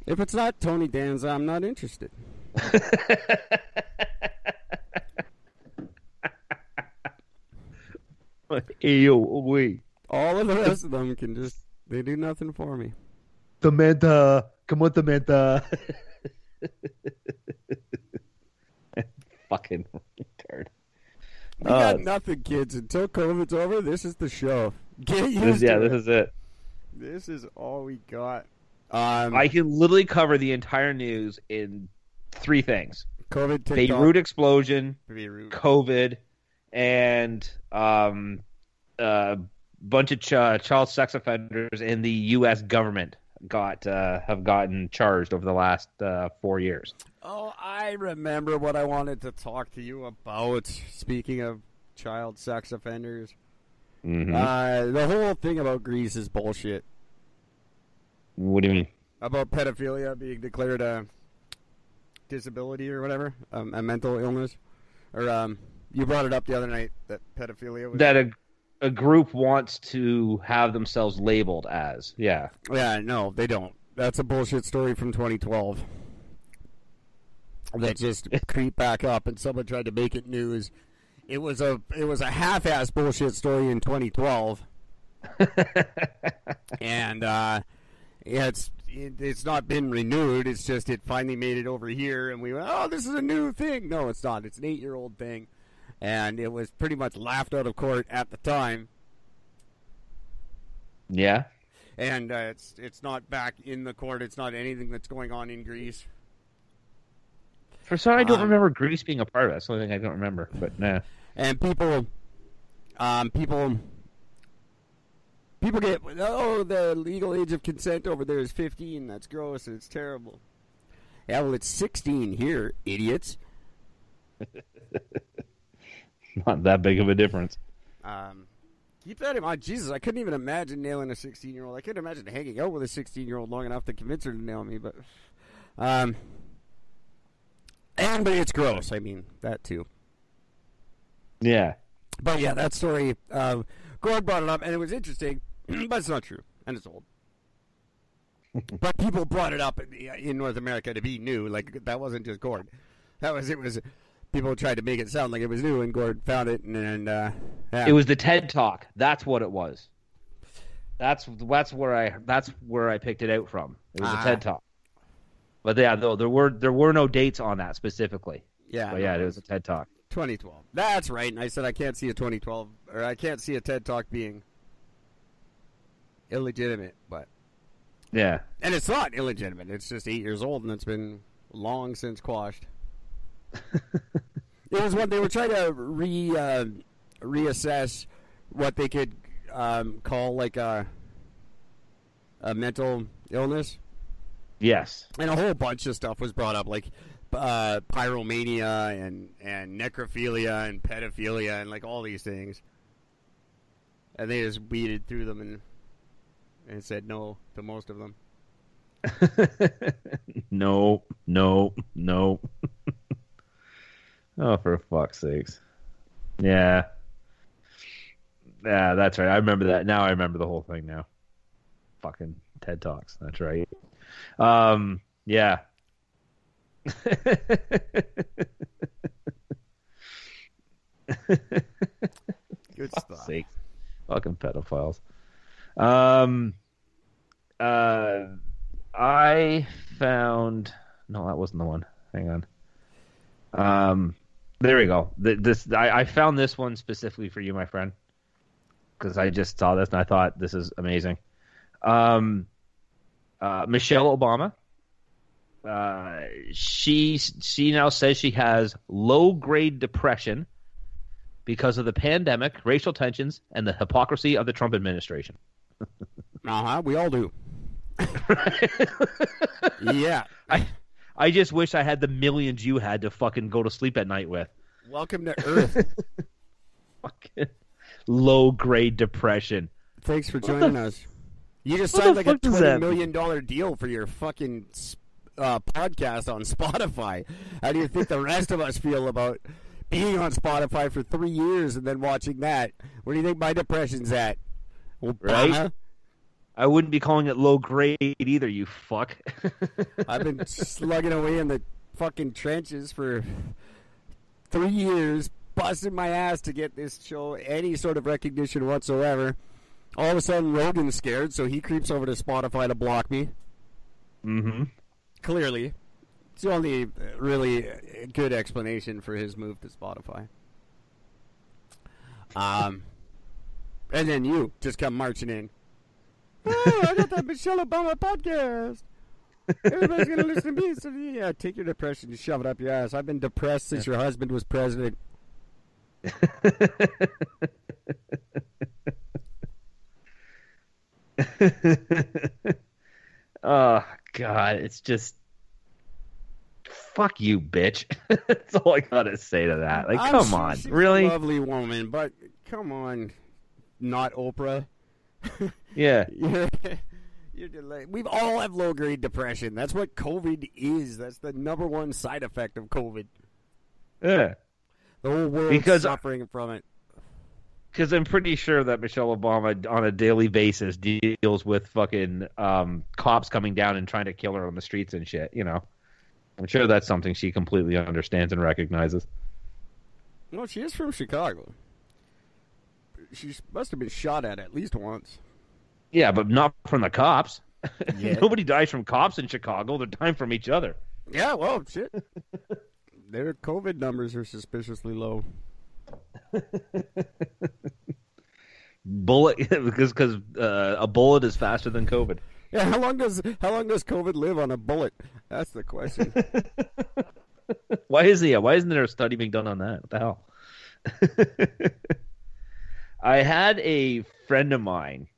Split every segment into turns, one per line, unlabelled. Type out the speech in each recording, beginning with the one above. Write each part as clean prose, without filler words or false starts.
If it's not Tony Danza, I'm not interested.
Ew,
All of the rest of them can just, they do nothing for me.
Samantha, come on, Samantha. Fucking retard.
We got nothing, kids. Until COVID's over, this is the show. Get used to it.
This is it.
This is all we got.
I can literally cover the entire news in 3 things.
COVID, TikTok.
Beirut explosion,
Beirut.
COVID, and bunch of child sex offenders in the U.S. government have gotten charged over the last 4 years.
Oh, I remember what I wanted to talk to you about. Speaking of child sex offenders, the whole thing about Greece is bullshit.
What do you mean?
About pedophilia being declared a disability or whatever, a mental illness, or you brought it up the other night that pedophilia was...
That a group wants to have themselves labeled as, yeah.
Yeah, no, they don't. That's a bullshit story from 2012. That just creeped back up, and someone tried to make it news. It was a half-ass bullshit story in 2012, and it's not been renewed. It's just it finally made it over here, and we went, oh, this is a new thing. No, it's not. It's an 8-year-old thing, and it was pretty much laughed out of court at the time.
Yeah,
and it's not back in the court. It's not anything that's going on in Greece.
For some, I don't remember Greece being a part of it. That's the only thing I don't remember. But nah.
And people get, oh, the legal age of consent over there is 15. That's gross and it's terrible. Yeah, well, it's 16 here, idiots.
Not that big of a difference.
Keep that in mind. Jesus, I couldn't even imagine nailing a 16-year-old. I couldn't imagine hanging out with a 16-year-old long enough to convince her to nail me. But but it's gross. I mean, that too.
Yeah.
But yeah, that story, Gord brought it up, and it was interesting, but it's not true, and it's old. But people brought it up in North America to be new. Like, that wasn't just Gord. It was people tried to make it sound like it was new, and Gord found it, and yeah.
It was the TED Talk. That's what it was. That's where I picked it out from. It was a TED Talk. But yeah, though there were no dates on that specifically.
Yeah.
But yeah, it was a TED Talk.
2012. That's right. And I said I can't see a 2012, or I can't see a TED Talk being illegitimate, but
yeah. And
it's not illegitimate. It's just 8 years old, and it's been long since quashed. It was what they were trying to reassess what they could call like a mental illness.
Yes.
And a whole bunch of stuff was brought up, like pyromania and necrophilia and pedophilia and like all these things. And they just weeded through them and said no to most of them.
No. Oh, for fuck's sakes. Yeah. Yeah, that's right. I remember that. Now I remember the whole thing now. Fucking TED Talks. That's right. Yeah.
Good stuff.
Sake. Fucking pedophiles. I found... No, that wasn't the one. Hang on. There we go. I found this one specifically for you, my friend, because I just saw this and I thought this is amazing. Michelle Obama. She now says she has low-grade depression because of the pandemic, racial tensions, and the hypocrisy of the Trump administration.
We all do. Yeah.
I just wish I had the millions you had to fucking go to sleep at night with.
Welcome to Earth.
Fucking low-grade depression.
Thanks for joining us. You just signed like a $20 million deal for your fucking podcast on Spotify. How do you think the rest of us feel about being on Spotify for 3 years and then watching that? Where do you think my depression's at? Obama?
Right? I wouldn't be calling it low grade either, you fuck.
I've been slugging away in the fucking trenches for 3 years, busting my ass to get this show any sort of recognition whatsoever. All of a sudden, Rogan's scared, so he creeps over to Spotify to block me.
Mm-hmm.
Clearly. It's the only really good explanation for his move to Spotify. And then you just come marching in. Oh, I got that Michelle Obama podcast. Everybody's going to listen to me. So, yeah, take your depression and shove it up your ass. I've been depressed since your husband was president.
Oh, God. It's just... Fuck you, bitch. That's all I gotta say to that. Like, come on.
She's
really?
A lovely woman, but come on. Not Oprah.
Yeah.
You're delayed. We all have low-grade depression. That's what COVID is. That's the number one side effect of COVID.
Yeah.
The whole world's suffering from it.
Because I'm pretty sure that Michelle Obama, on a daily basis, deals with fucking cops coming down and trying to kill her on the streets and shit, you know. I'm sure that's something she completely understands and recognizes.
No, she is from Chicago. She must have been shot at least once.
Yeah, but not from the cops.
Yeah.
Nobody dies from cops in Chicago. They're dying from each other.
Yeah, well, shit. Their COVID numbers are suspiciously low.
Bullet, because a bullet is faster than COVID.
Yeah, how long does COVID live on a bullet? That's the question.
Why isn't there a study being done on that? What the hell? I had a friend of mine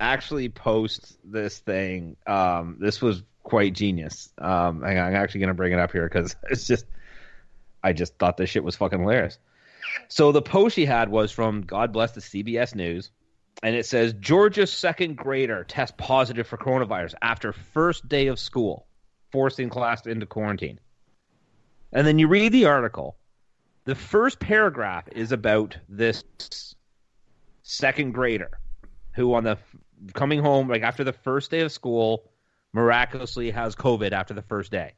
actually post this thing. This was quite genius. I'm actually going to bring it up here because I just thought this shit was fucking hilarious. So the post she had was from, God bless, the CBS News. And it says, Georgia's second grader tests positive for coronavirus after first day of school, forcing class into quarantine. And then you read the article. The first paragraph is about this second grader who coming home, like after the first day of school, miraculously has COVID after the first day.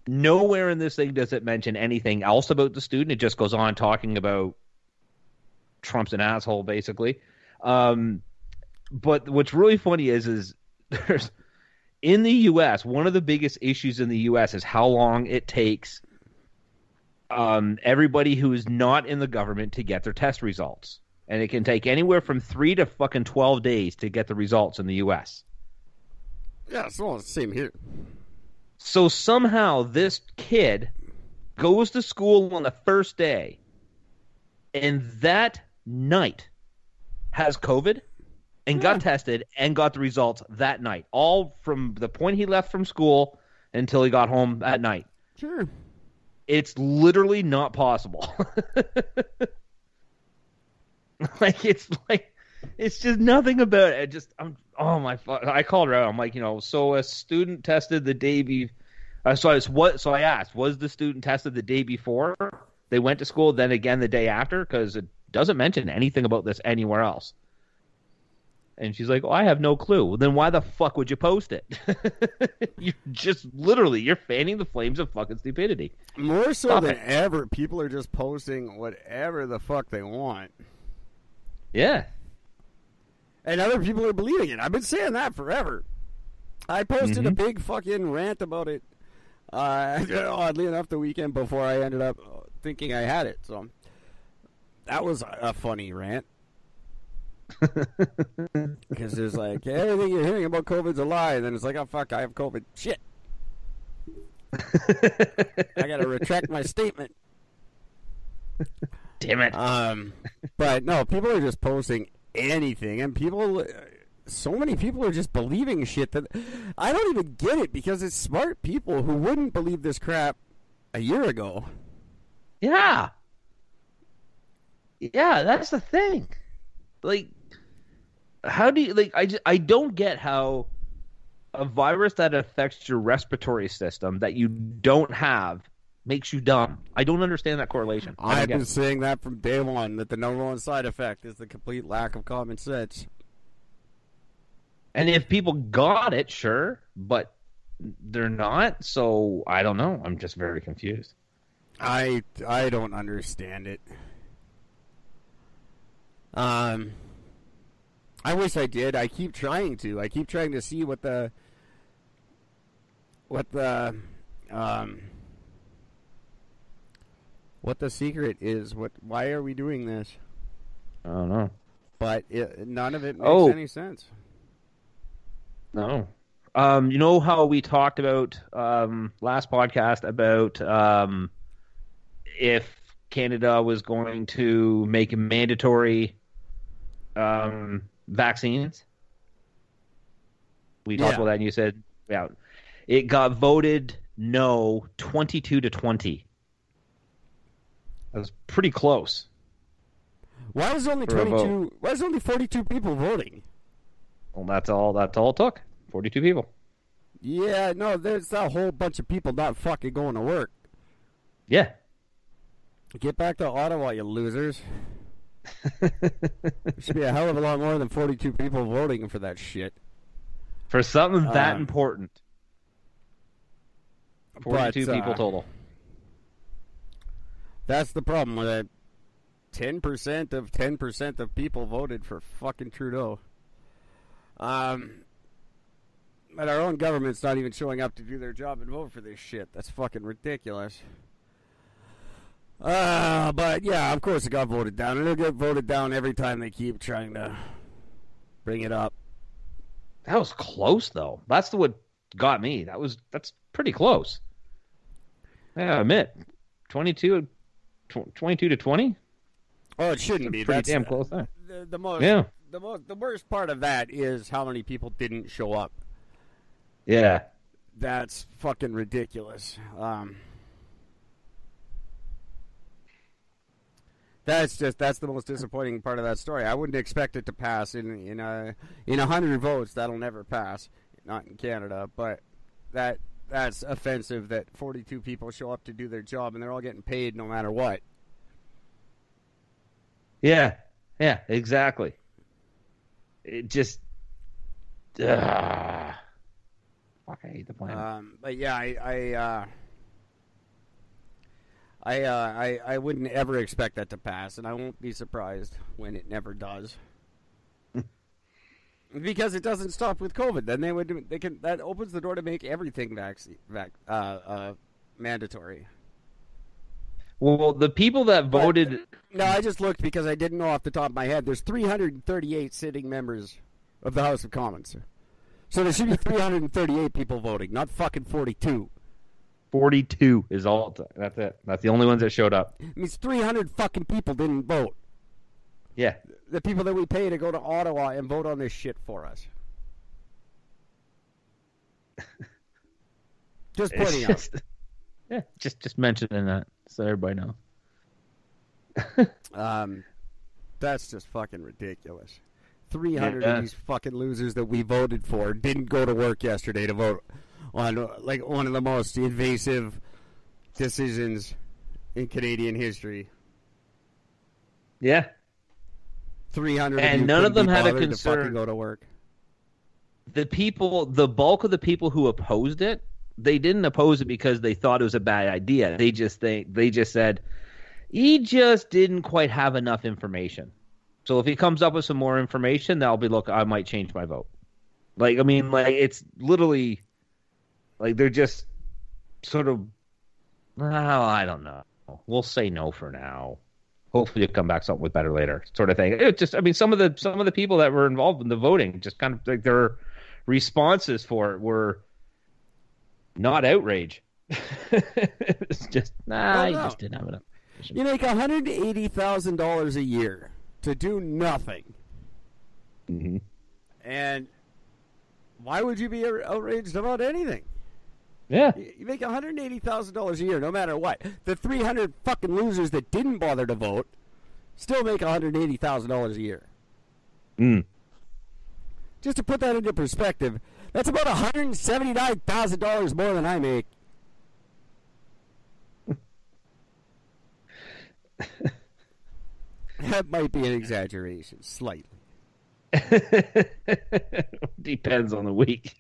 Nowhere in this thing does it mention anything else about the student. It just goes on talking about Trump's an asshole, basically. But what's really funny is there's in the U.S., one of the biggest issues in the U.S. is how long it takes everybody who is not in the government to get their test results. And it can take anywhere from 3 to fucking 12 days to get the results in the U.S.
Yeah, it's all the same here.
So somehow this kid goes to school on the first day, and that night has COVID and got tested and got the results that night. All from the point he left from school until he got home at night.
Sure.
It's literally not possible. It's just nothing about it. I called her out. I'm like, so a student tested the day so I asked, was the student tested the day before they went to school, then again the day after? Because it doesn't mention anything about this anywhere else. And she's like, I have no clue. Well, then why the fuck would you post it? You're fanning the flames of fucking stupidity.
More so than ever, people are just posting whatever the fuck they want.
Yeah.
And other people are believing it. I've been saying that forever. I posted a big fucking rant about it, oddly enough, the weekend before I ended up thinking I had it. So that was a funny rant. Because there's like, everything you're hearing about COVID's a lie. And then it's like, oh, fuck, I have COVID. Shit. I got to retract my statement.
Damn it.
But no, people are just posting anything. And so many people are just believing shit that I don't even get it, because it's smart people who wouldn't believe this crap a year ago.
Yeah. Yeah, that's the thing. Like, how do you, I don't get how a virus that affects your respiratory system that you don't have makes you dumb. I don't understand that correlation.
I've been saying that from day one, that the number one side effect is the complete lack of common sense.
And if people got it, sure, but they're not. So I don't know. I'm just very confused.
I don't understand it. I wish I did. I keep trying to. I keep trying to see what the secret is. Why are we doing this?
I don't know.
But none of it makes any sense.
No. You know how we talked about last podcast about if Canada was going to make mandatory vaccines? We talked about that, and you said, yeah, it got voted no 22-20. That was pretty close.
Why was only 22? Why was only 42 people voting?
Well, that's all it took. 42 people.
Yeah, no, there's a whole bunch of people not fucking going to work.
Yeah.
Get back to Ottawa, you losers. There should be a hell of a lot more than 42 people voting for that shit.
For something that important. 42 people total.
That's the problem with it. 10% of 10% of people voted for fucking Trudeau. But our own government's not even showing up to do their job and vote for this shit. That's fucking ridiculous. But yeah, of course it got voted down. And it'll get voted down every time they keep trying to bring it up.
That was close, though. That's what got me. That's pretty close. Yeah, I admit. 22 to 20?
Oh, it shouldn't be.
Pretty damn close there.
The worst part of that is how many people didn't show up.
Yeah.
That's fucking ridiculous. That's the most disappointing part of that story. I wouldn't expect it to pass in 100 votes. That'll never pass, not in Canada. But that's offensive that 42 people show up to do their job and they're all getting paid no matter what.
Yeah, exactly. It just, fuck, I hate the planet.
But yeah, I wouldn't ever expect that to pass, and I won't be surprised when it never does. Because it doesn't stop with COVID. Then that opens the door to make everything mandatory.
Well, the people that voted...
No, I just looked because I didn't know off the top of my head. There's 338 sitting members of the House of Commons. So there should be 338 people voting, not fucking 42.
42 is all. That's it. That's the only ones that showed up.
It means 300 fucking people didn't vote.
Yeah.
The people that we pay to go to Ottawa and vote on this shit for us. Just pointing out.
Yeah, just mentioning that so everybody knows.
That's just fucking ridiculous. 300 of these fucking losers that we voted for didn't go to work yesterday to vote on like one of the most invasive decisions in Canadian history.
Yeah.
300
and none of them had a concern
to fucking go to work.
The bulk of the people who opposed it, they didn't oppose it because they thought it was a bad idea. They just said he just didn't quite have enough information. So if he comes up with some more information, that'll be, look, I might change my vote. Like, I mean, like, it's literally, like, they're just sort of, well, I don't know. We'll say no for now. Hopefully you'll come back something with better later, sort of thing. It just, I mean, some of the people that were involved in the voting, just kind of like their responses for it were not outrage. It's just, you just didn't have enough.
You make $180,000 a year to do nothing.
Mm-hmm.
And why would you be outraged about anything?
Yeah.
You make $180,000 a year no matter what. The 300 fucking losers that didn't bother to vote still make $180,000 a year.
Mm.
Just to put that into perspective, that's about $179,000 more than I make. That might be an exaggeration, slightly.
Depends on the week.